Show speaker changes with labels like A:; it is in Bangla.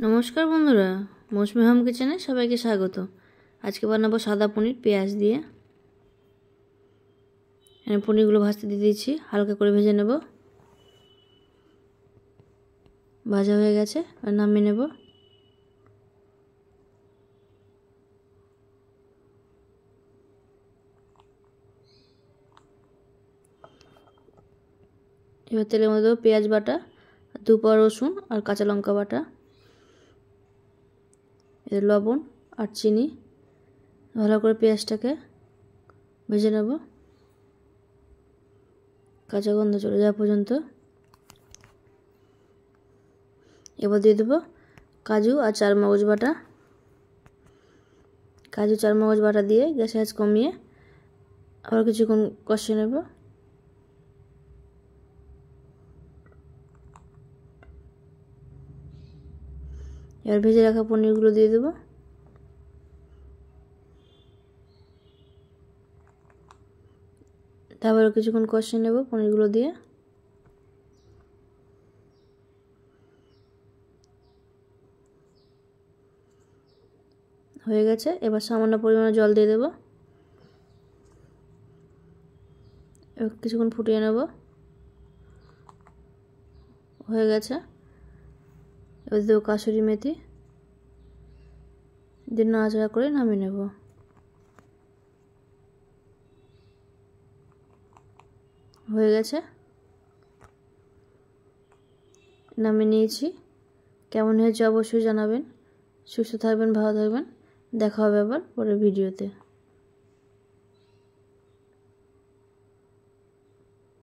A: নমস্কার বন্ধুরা, মৌসুমি হোম কিচেনে সবাইকে স্বাগত। আজকে বানাবো সাদা পনির পেঁয়াজ দিয়ে। এখানে পনিরগুলো ভাজতে দিয়ে দিয়েছি, হালকা করে ভেজে নেব। ভাজা হয়ে গেছে, আর নামিয়ে নেব। এবার তেলের মধ্যে দেবো পেঁয়াজ বাটা, 2 পা রসুন আর কাঁচা লঙ্কা বাটা, এর লবণ আর চিনি। ভালো করে পেঁয়াজটাকে ভেজে নেব, কাঁচা গন্ধ চলে যাওয়া পর্যন্ত। এবার দিয়ে দেবো কাজু আর চারমগজ বাটা। কাজু চারমগজ বাটা দিয়ে গ্যাসের আঁচ কমিয়ে আবার কিছুক্ষণ কষিয়ে নেব। এবার ভেজে রাখা পনিরগুলো দিয়ে দেবো। তারপরে কিছুক্ষণ কষিয়ে নেব পনিরগুলো দিয়ে। হয়ে গেছে, এবার সামান্য পরিমাণে জল দিয়ে দেবো। এবার কিছুক্ষণ ফুটিয়ে নেব। হয়ে গেছে, এবার দেবো কাসুরি মেথি, দিয়ে নাড়াচাড়া করে নামিয়ে নেব। হয়ে গেছে, নামিয়ে নিয়েছি। কেমন হয়েছে অবশ্যই জানাবেন। সুস্থ থাকবেন, ভালো থাকবেন। দেখা হবে আবার পরের ভিডিওতে।